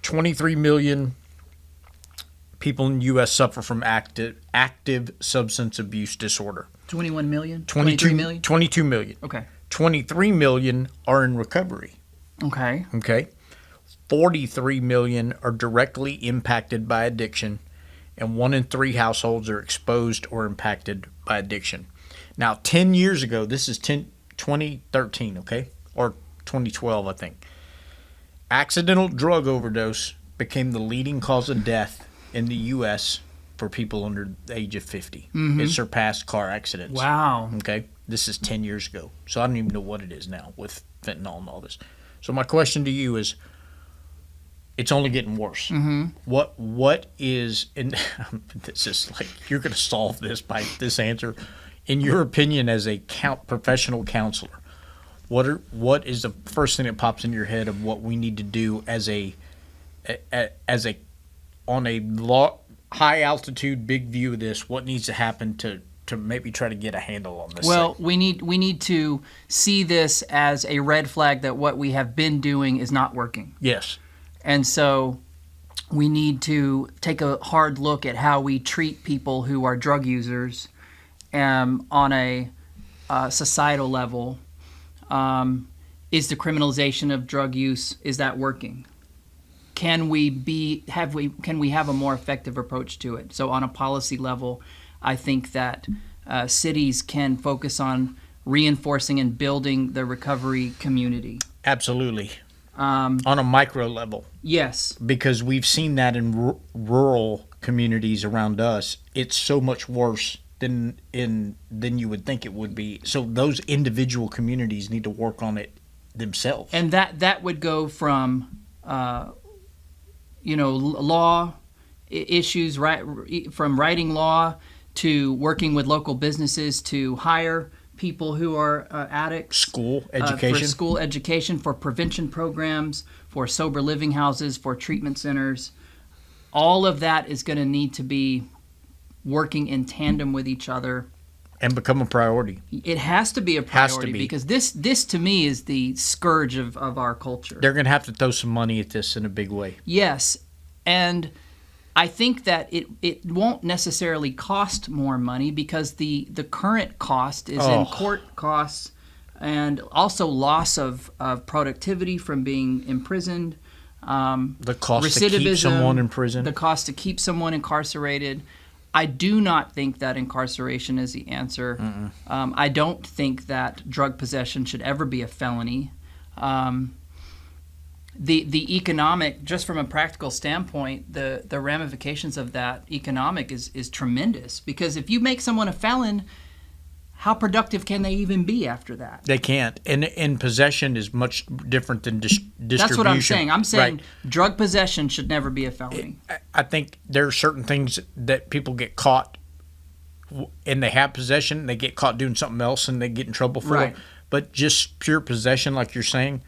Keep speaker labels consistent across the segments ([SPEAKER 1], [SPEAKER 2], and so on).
[SPEAKER 1] 23 million people in the U.S. suffer from active substance abuse disorder.
[SPEAKER 2] 21 million?
[SPEAKER 1] 23
[SPEAKER 2] million?
[SPEAKER 1] 22 million.
[SPEAKER 2] Okay.
[SPEAKER 1] 23 million are in recovery.
[SPEAKER 2] Okay.
[SPEAKER 1] Okay. 43 million are directly impacted by addiction, and 1 in 3 households are exposed or impacted by addiction. Now, 10 years ago, this is 2013, okay? Or 2012, I think. Accidental drug overdose became the leading cause of death in the U.S. for people under the age of 50. Mm-hmm. It surpassed car accidents.
[SPEAKER 2] Wow.
[SPEAKER 1] Okay? This is 10 years ago. So I don't even know what it is now with fentanyl and all this. So my question to you is, it's only getting worse.
[SPEAKER 2] Mm-hmm.
[SPEAKER 1] What is, and this is like, you're going to solve this by this answer. In your opinion, as a professional counselor, what is the first thing that pops in your head of what we need to do on a high altitude, big view of this? What needs to happen to maybe try to get a handle on this?
[SPEAKER 2] Well,
[SPEAKER 1] thing?
[SPEAKER 2] we need to see this as a red flag that what we have been doing is not working.
[SPEAKER 1] Yes.
[SPEAKER 2] And so we need to take a hard look at how we treat people who are drug users on a societal level. Is the criminalization of drug use, is that working? Can we have a more effective approach to it? So on a policy level, I think that cities can focus on reinforcing and building the recovery community.
[SPEAKER 1] Absolutely. On a micro level.
[SPEAKER 2] Yes.
[SPEAKER 1] Because we've seen that in rural communities around us. It's so much worse than you would think it would be. So those individual communities need to work on it themselves.
[SPEAKER 2] And that would go from law issues, right, from writing law to working with local businesses to hire people who are addicts.
[SPEAKER 1] School education.
[SPEAKER 2] For school education, for prevention programs, for sober living houses, for treatment centers. All of that is going to need to be working in tandem with each other.
[SPEAKER 1] And become a priority.
[SPEAKER 2] It has to be a priority because this to me is the scourge of our culture.
[SPEAKER 1] They're going to have to throw some money at this in a big way.
[SPEAKER 2] Yes, and I think that it won't necessarily cost more money because the current cost is in court costs and also loss of productivity from being imprisoned.
[SPEAKER 1] The cost to keep someone in prison.
[SPEAKER 2] The cost to keep someone incarcerated. I do not think that incarceration is the answer. I don't think that drug possession should ever be a felony. The economic, just from a practical standpoint, the ramifications of that economic is tremendous. Because if you make someone a felon, how productive can they even be after that?
[SPEAKER 1] They can't. And possession is much different than distribution.
[SPEAKER 2] That's what I'm saying. I'm saying
[SPEAKER 1] right.
[SPEAKER 2] Drug possession should never be a felony.
[SPEAKER 1] I think there are certain things that people get caught and they have possession, they get caught doing something else and they get in trouble for it. But just pure possession, like you're saying,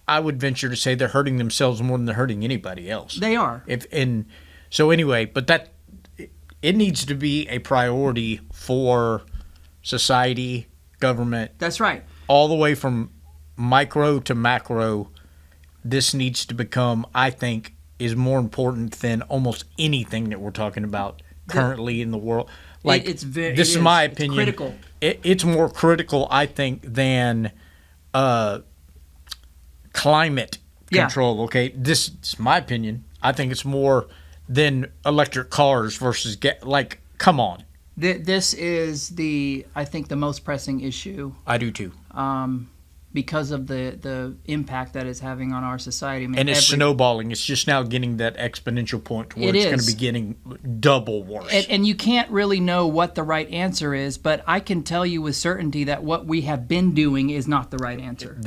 [SPEAKER 1] I would venture to say they're hurting themselves more than they're hurting anybody else.
[SPEAKER 2] They are.
[SPEAKER 1] So anyway, but it needs to be a priority for society, government.
[SPEAKER 2] That's right.
[SPEAKER 1] All the way from micro to macro, this needs to become, I think, is more important than almost anything that we're talking about currently in the world. Like, this is my opinion.
[SPEAKER 2] It's critical.
[SPEAKER 1] It's more critical, I think, than climate control. Okay, this is my opinion. I think it's more than electric cars versus come on.
[SPEAKER 2] This is I think the most pressing issue.
[SPEAKER 1] I do too.
[SPEAKER 2] Because of the impact that it's having on our society. I mean,
[SPEAKER 1] and it's snowballing. It's just now getting that exponential point to where it's going to be getting double worse.
[SPEAKER 2] And you can't really know what the right answer is, but I can tell you with certainty that what we have been doing is not the right answer.